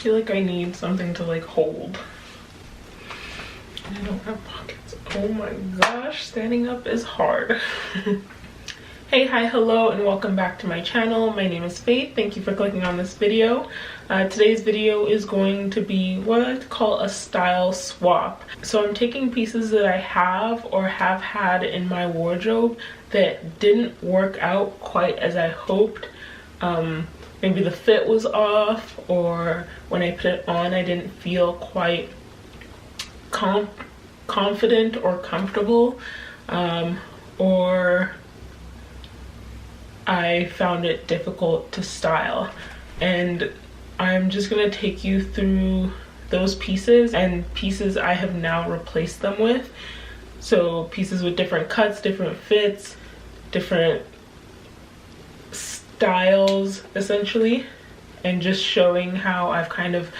feel like I need something to like hold. I don't have pockets. Oh my gosh, standing up is hard. Hey, hi, hello, and welcome back to my channel. My name is Faith. Thank you for clicking on this video. Today's video is going to be what I call a style swap. So I'm taking pieces that I have or have had in my wardrobe that didn't work out quite as I hoped. Maybe the fit was off, or when I put it on I didn't feel quite confident or comfortable, or I found it difficult to style. And I'm just gonna take you through those pieces and pieces I have now replaced them with. So pieces with different cuts, different fits, different styles essentially, and just showing how I've kind of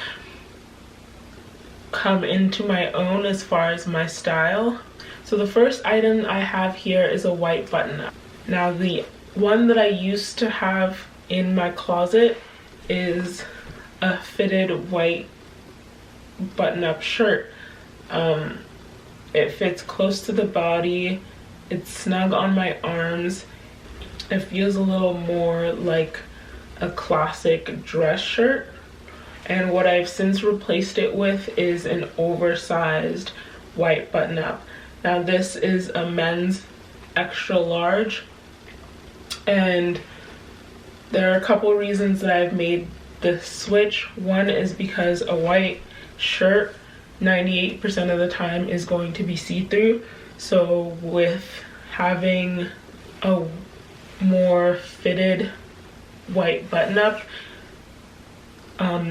come into my own as far as my style. So the first item I have here is a white button-up. Now the one that I used to have in my closet is a fitted white button-up shirt. It fits close to the body, it's snug on my arms, it feels a little more like a classic dress shirt. And what I've since replaced it with is an oversized white button-up. Now this is a men's extra large, and there are a couple reasons that I've made the switch. One is because a white shirt 98% of the time is going to be see-through, so with having a more fitted white button-up,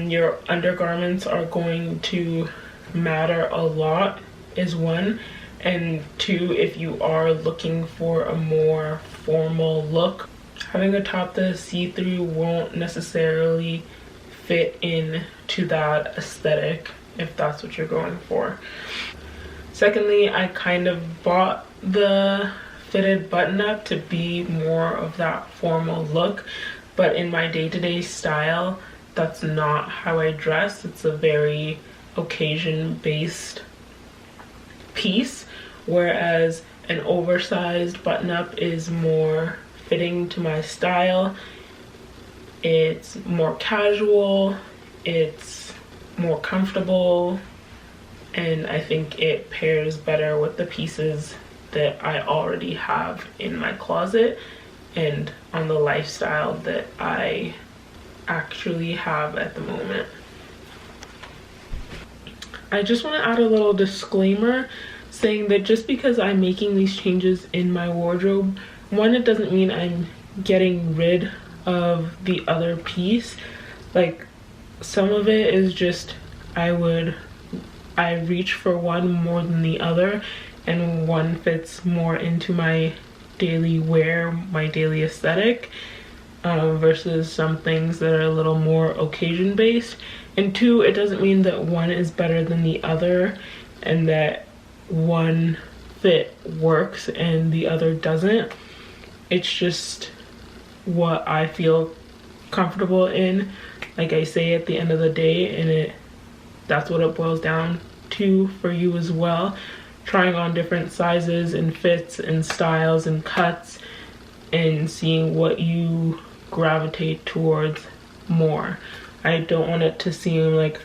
your undergarments are going to matter a lot is one, and two, if you are looking for a more formal look, having a top that is see-through won't necessarily fit in to that aesthetic if that's what you're going for. Secondly, I kind of bought the fitted button-up to be more of that formal look, but in my day-to-day style that's not how I dress. It's a very occasion-based piece, whereas an oversized button-up is more fitting to my style. It's more casual, it's more comfortable, and I think it pairs better with the pieces that I already have in my closet and on the lifestyle that I actually have at the moment. I just want to add a little disclaimer saying that just because I'm making these changes in my wardrobe, one, it doesn't mean I'm getting rid of the other piece. Like, some of it is just I reach for one more than the other, and one fits more into my daily wear, my daily aesthetic, versus some things that are a little more occasion based. And two, it doesn't mean that one is better than the other and that one fit works and the other doesn't. It's just what I feel comfortable in, like I say, at the end of the day, and that's what it boils down to for you as well. Trying on different sizes and fits and styles and cuts and seeing what you gravitate towards more. I don't want it to seem like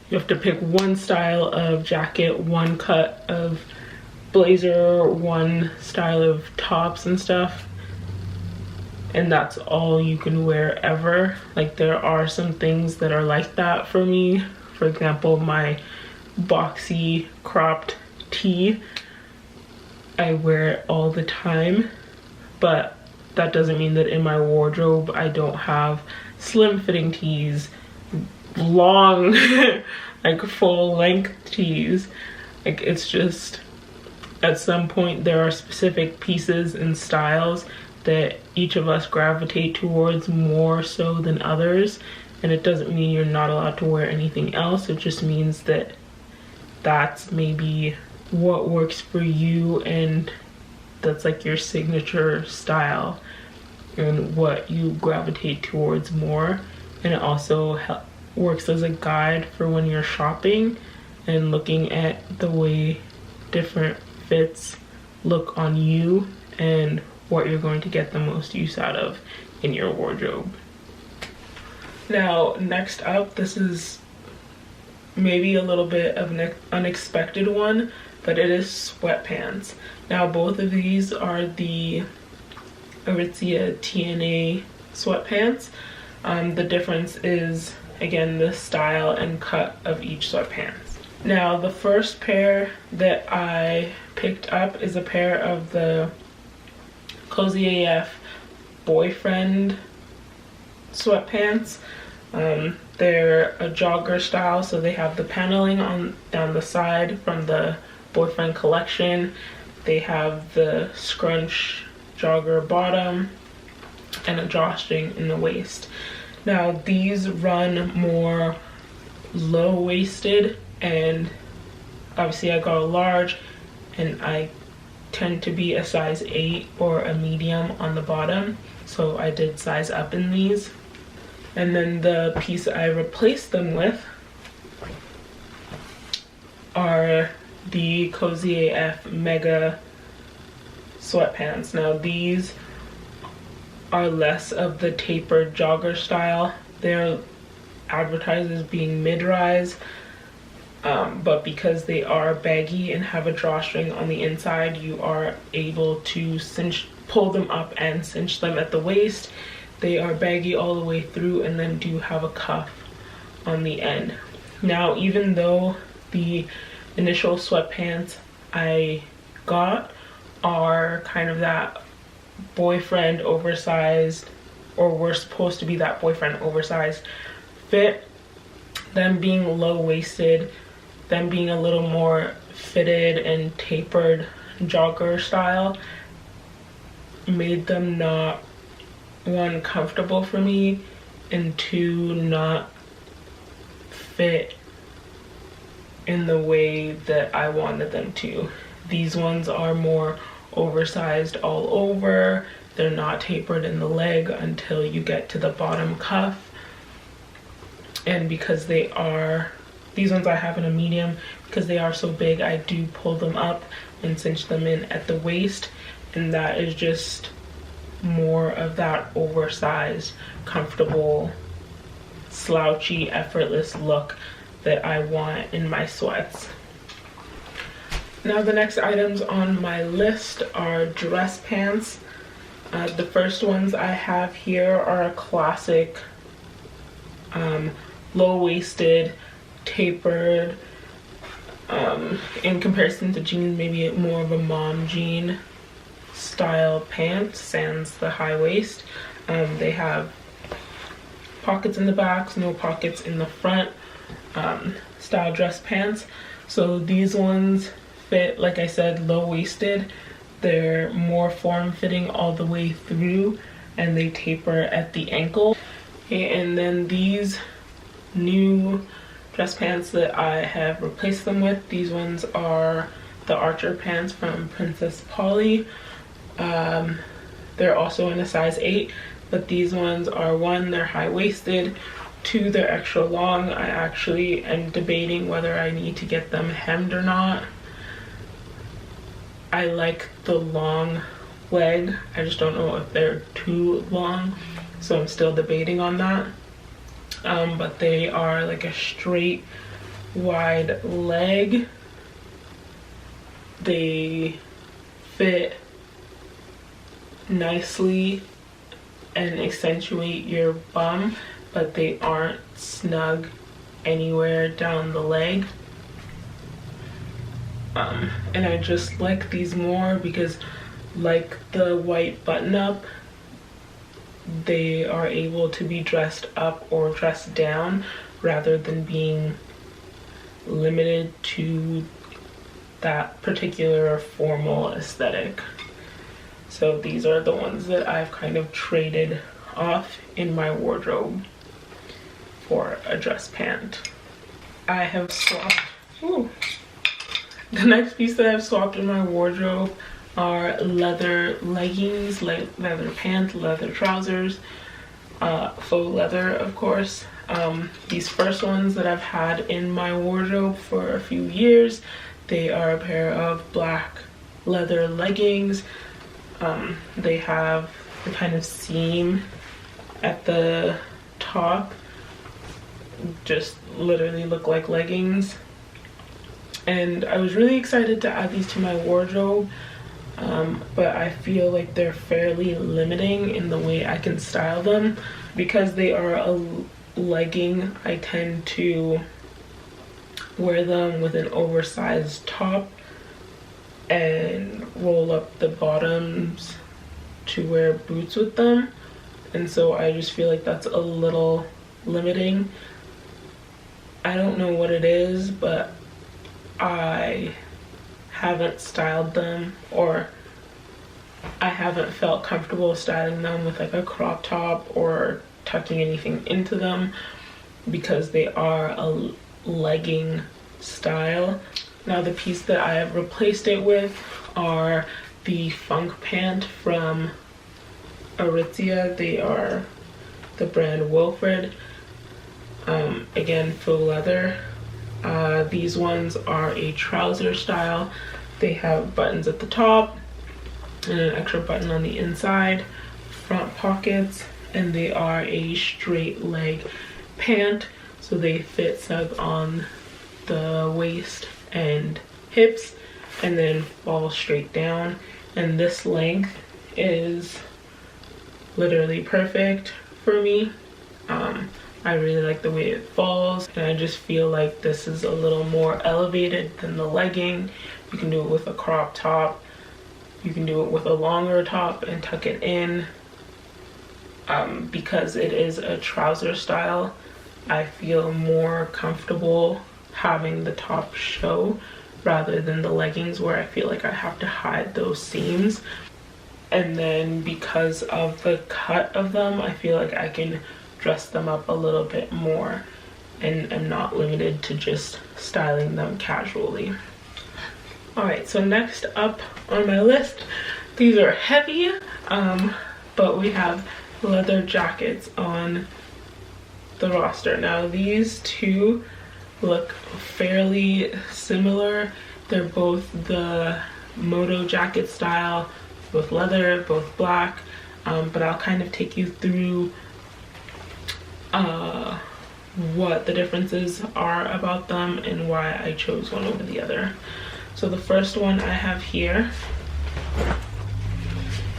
you have to pick one style of jacket, one cut of blazer, one style of tops and stuff, and that's all you can wear ever. Like, there are some things that are like that for me. For example, my boxy cropped tee, I wear it all the time, but that doesn't mean that in my wardrobe I don't have slim fitting tees, long like full length tees. Like, it's just at some point there are specific pieces and styles that each of us gravitate towards more so than others, and it doesn't mean you're not allowed to wear anything else. It just means that that's maybe what works for you, and that's like your signature style and what you gravitate towards more. And it also works as a guide for when you're shopping and looking at the way different fits look on you and what you're going to get the most use out of in your wardrobe. Now, next up, this is maybe a little bit of an unexpected one, but it is sweatpants. Now, both of these are the Aritzia TNA sweatpants. The difference is, again, the style and cut of each sweatpants. Now, the first pair that I picked up is a pair of the Cozy AF boyfriend sweatpants. They're a jogger style, so they have the paneling on down the side from the boyfriend collection. They have the scrunch jogger bottom and a drawstring in the waist. Now, these run more low-waisted, and obviously I got a large, and I tend to be a size 8 or a medium on the bottom, so I did size up in these. And then the piece I replaced them with are the Cozy AF Mega sweatpants. Now, these are less of the tapered jogger style. They're advertised as being mid-rise, but because they are baggy and have a drawstring on the inside, you are able to pull them up and cinch them at the waist. They are baggy all the way through and then do have a cuff on the end. Now, even though the initial sweatpants I got are kind of that boyfriend oversized, or were supposed to be that boyfriend oversized fit, them being low-waisted, them being a little more fitted and tapered jogger style, made them not, one, comfortable for me, and two, not fit in the way that I wanted them to. These ones are more oversized all over. They're not tapered in the leg until you get to the bottom cuff. And because they are, these ones I have in a medium, because they are so big, I do pull them up and cinch them in at the waist, and that is just more of that oversized, comfortable, slouchy, effortless look that I want in my sweats. Now, the next items on my list are dress pants. The first ones I have here are a classic low-waisted, tapered, in comparison to jeans, maybe more of a mom jean style pant, sans the high waist. They have pockets in the back, no pockets in the front, style dress pants. So these ones fit, like I said, low-waisted. They're more form-fitting all the way through, and they taper at the ankle. Okay, and then these new dress pants that I have replaced them with, these ones are the Archer pants from Princess Polly. They're also in a size 8, but these ones are, 1, they're high-waisted, 2, they're extra long. I actually am debating whether I need to get them hemmed or not. I like the long leg, I just don't know if they're too long, so I'm still debating on that. But they are like a straight wide leg. They fit nicely and accentuate your bum, but they aren't snug anywhere down the leg. And I just like these more because, like the white button-up, they are able to be dressed up or dressed down rather than being limited to that particular formal aesthetic. So these are the ones that I've kind of traded off in my wardrobe for a dress pant. I have swapped, the next piece that I've swapped in my wardrobe are leather leggings, leather pants, leather trousers, faux leather, of course. These first ones that I've had in my wardrobe for a few years, they are a pair of black leather leggings. They have the kind of seam at the top, just literally look like leggings. And I was really excited to add these to my wardrobe, but I feel like they're fairly limiting in the way I can style them. Because they are a legging, I tend to wear them with an oversized top and roll up the bottoms to wear boots with them, and so I just feel like that's a little limiting. I don't know what it is, but I haven't styled them, or I haven't felt comfortable styling them with like a crop top or tucking anything into them, because they are a legging style. Now the piece that I have replaced it with are the funk pant from Aritzia. They are the brand Wilfred. Again, faux leather. These ones are a trouser style. They have buttons at the top and an extra button on the inside, front pockets, and they are a straight leg pant, so they fit snug on the waist and hips and then fall straight down. And this length is literally perfect for me. I really like the way it falls, and I just feel like this is a little more elevated than the legging. You can do it with a crop top, you can do it with a longer top and tuck it in. Because it is a trouser style, I feel more comfortable having the top show rather than the leggings, where I feel like I have to hide those seams. And then because of the cut of them, I feel like I can dress them up a little bit more and I'm not limited to just styling them casually. Alright, so next up on my list, these are heavy, but we have leather jackets on the roster. Now these two look fairly similar. They're both the moto jacket style, both leather, both black, but I'll kind of take you through what the differences are about them and why I chose one over the other. So the first one I have here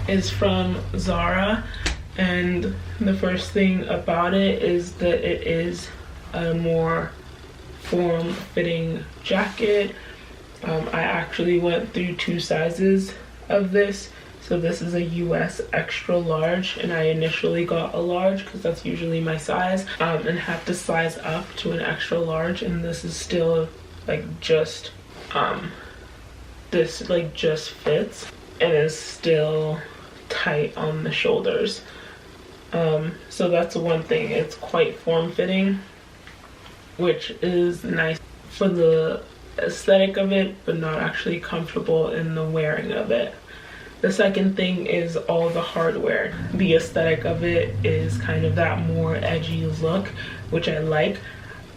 is from Zara, and the first thing about it is that it is a more form-fitting jacket. I actually went through 2 sizes of this. So this is a US extra large, and I initially got a large because that's usually my size, and had to size up to an extra large, and this is still like just this like just fits and is still tight on the shoulders. So that's one thing. It's quite form-fitting, which is nice for the aesthetic of it, but not actually comfortable in the wearing of it. The second thing is all the hardware. The aesthetic of it is kind of that more edgy look, which I like,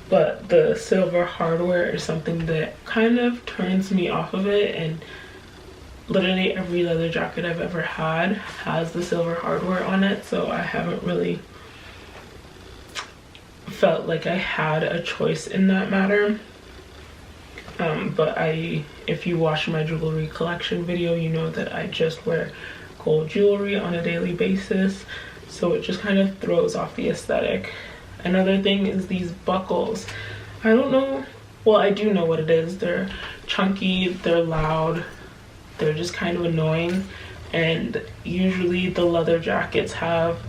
but the silver hardware is something that kind of turns me off of it, and literally every leather jacket I've ever had has the silver hardware on it, so I haven't really felt like I had a choice in that matter. But if you watch my jewelry collection video, you know that I just wear gold jewelry on a daily basis, so it just kind of throws off the aesthetic. Another thing is these buckles. I don't know, well, I do know what it is. They're chunky, they're loud, they're just kind of annoying, and usually the leather jackets have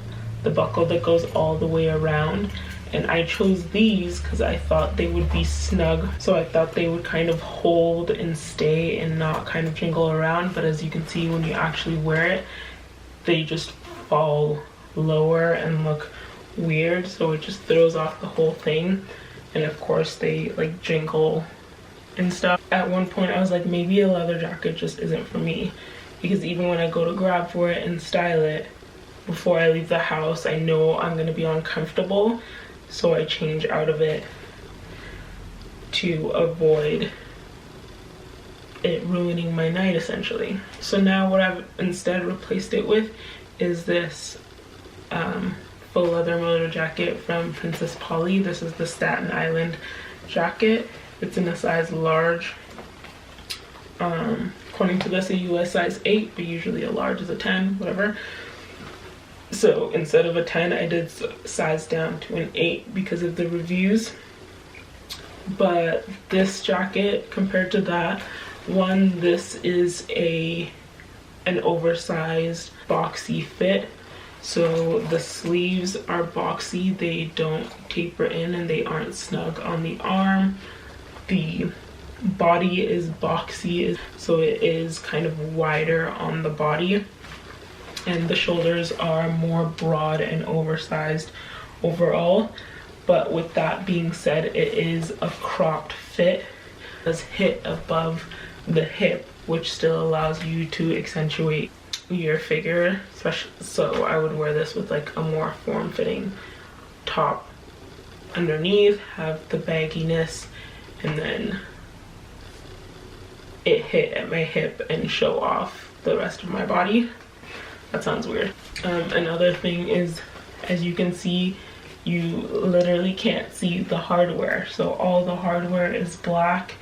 the buckle that goes all the way around, and I chose these because I thought they would be snug, so I thought they would kind of hold and stay and not kind of jingle around. But as you can see, when you actually wear it, they just fall lower and look weird, so it just throws off the whole thing. And of course they like jingle and stuff. At one point I was like, maybe a leather jacket just isn't for me, because even when I go to grab for it and style it before I leave the house, I know I'm gonna be uncomfortable. so I change out of it to avoid it ruining my night essentially. So now what I've instead replaced it with is this faux leather motor jacket from Princess Polly. This is the Staten Island jacket. It's in a size large. According to this, a US size 8, but usually a large is a 10, whatever. So instead of a 10, I did size down to an 8 because of the reviews. But this jacket, compared to that one, this is an oversized boxy fit. So the sleeves are boxy, they don't taper in and they aren't snug on the arm. The body is boxy, so it is kind of wider on the body, and the shoulders are more broad and oversized overall. But with that being said, it is a cropped fit. It does hit above the hip, which still allows you to accentuate your figure, especially. So I would wear this with like a more form-fitting top underneath, have the bagginess, and then it hit at my hip and show off the rest of my body. That sounds weird. Another thing is, as you can see, you literally can't see the hardware. So all the hardware is black.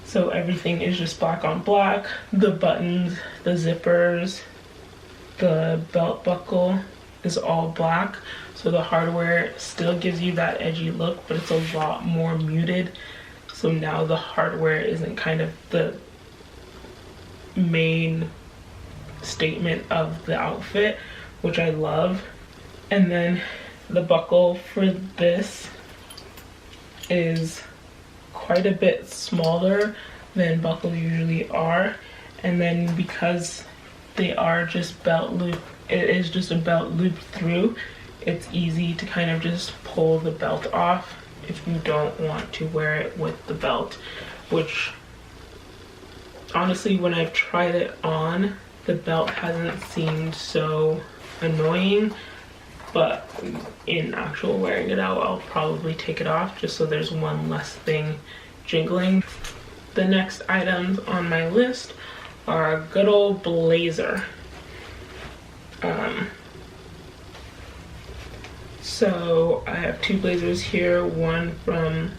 So everything is just black on black. The buttons, the zippers, the belt buckle is all black. So the hardware still gives you that edgy look, but it's a lot more muted. So now the hardware isn't kind of the main statement of the outfit, which I love. And then the buckle for this is quite a bit smaller than buckles usually are. And then because they are just belt loop, it is just a belt loop through, it's easy to kind of just pull the belt off if you don't want to wear it with the belt, which honestly, when I've tried it on, the belt hasn't seemed so annoying, but in actual wearing it out, I'll probably take it off just so there's one less thing jingling. The next items on my list are a good old blazer. So I have two blazers here, one from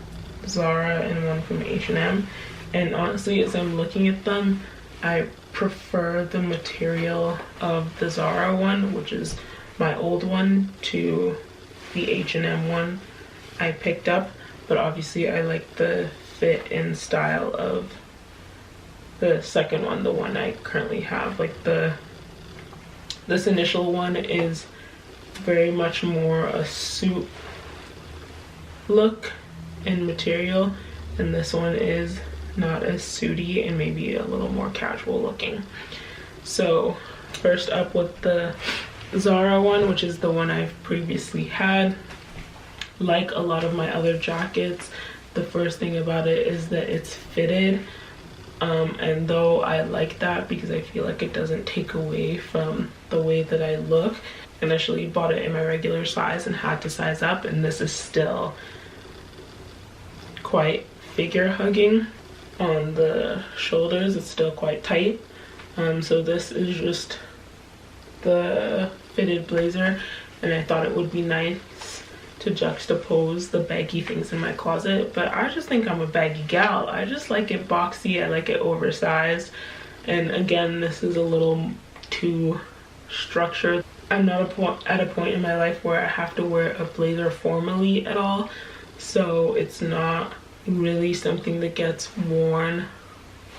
Zara and one from H&M. And honestly, as I'm looking at them, I prefer the material of the Zara one, which is my old one, to the H&M one I picked up. But obviously I like the fit and style of the second one, the one I currently have. Like this initial one is very much more a suit look and material, and this one is not as suity and maybe a little more casual looking. So first up with the Zara one, which is the one I've previously had. Like a lot of my other jackets, the first thing about it is that it's fitted, and though I like that because I feel like it doesn't take away from the way that I look. Initially bought it in my regular size and had to size up, and this is still quite figure hugging on the shoulders. It's still quite tight. So this is just the fitted blazer, and I thought it would be nice to juxtapose the baggy things in my closet, but I just think I'm a baggy gal. I just like it boxy, I like it oversized, and again, this is a little too structured. I'm not at a point in my life where I have to wear a blazer formally at all, so it's not really something that gets worn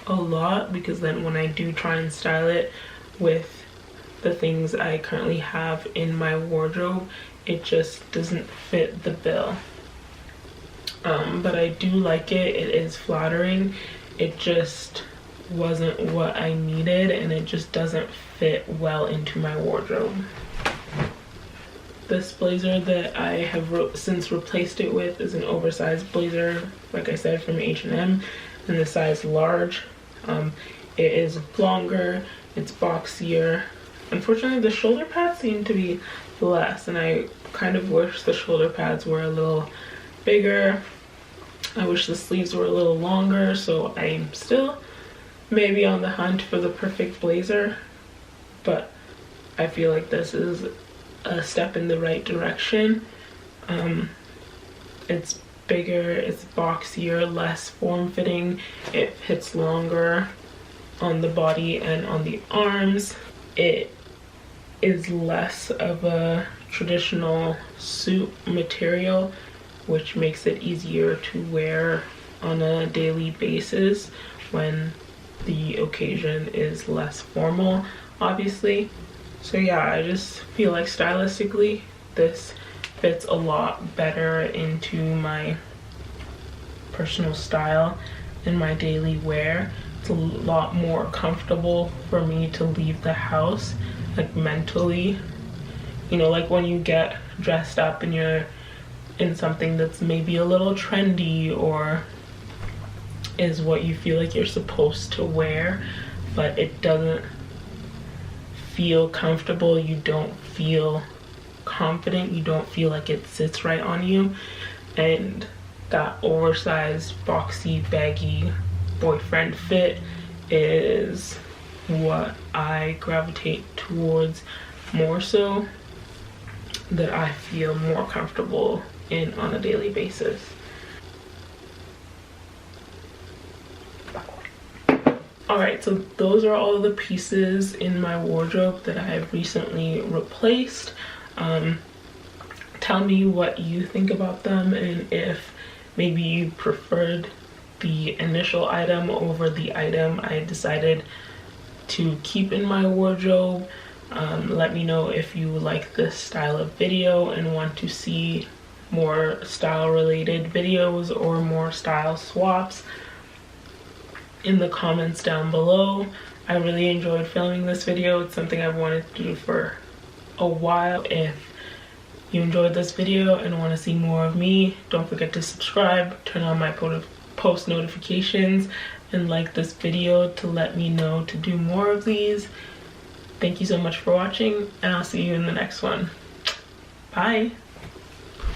a lot, because then when I do try and style it with the things I currently have in my wardrobe, it just doesn't fit the bill. But I do like it. It is flattering. It just wasn't what I needed, and it just doesn't fit well into my wardrobe. This blazer that I have since replaced it with is an oversized blazer, like I said, from H&M in the size large. It is longer, it's boxier. Unfortunately, the shoulder pads seem to be less, and I kind of wish the shoulder pads were a little bigger. I wish the sleeves were a little longer, so I'm still maybe on the hunt for the perfect blazer, but I feel like this is a step in the right direction. It's bigger, it's boxier, less form-fitting, it fits longer on the body and on the arms. It is less of a traditional suit material, which makes it easier to wear on a daily basis when the occasion is less formal, obviously. So yeah, I just feel like stylistically this fits a lot better into my personal style and my daily wear. It's a lot more comfortable for me to leave the house, like mentally. You know, like when you get dressed up and you're in something that's maybe a little trendy or is what you feel like you're supposed to wear, but it doesn't feel comfortable, you don't feel confident, you don't feel like it sits right on you. And that oversized, boxy, baggy boyfriend fit is what I gravitate towards more so, that I feel more comfortable in on a daily basis. Alright, so those are all the pieces in my wardrobe that I have recently replaced. Tell me what you think about them, and if maybe you preferred the initial item over the item I decided to keep in my wardrobe. Let me know if you like this style of video and want to see more style related videos or more style swaps in the comments down below. I really enjoyed filming this video. It's something I've wanted to do for a while. If you enjoyed this video and want to see more of me, don't forget to subscribe, turn on my post notifications, and like this video to let me know to do more of these. Thank you so much for watching, and I'll see you in the next one. Bye.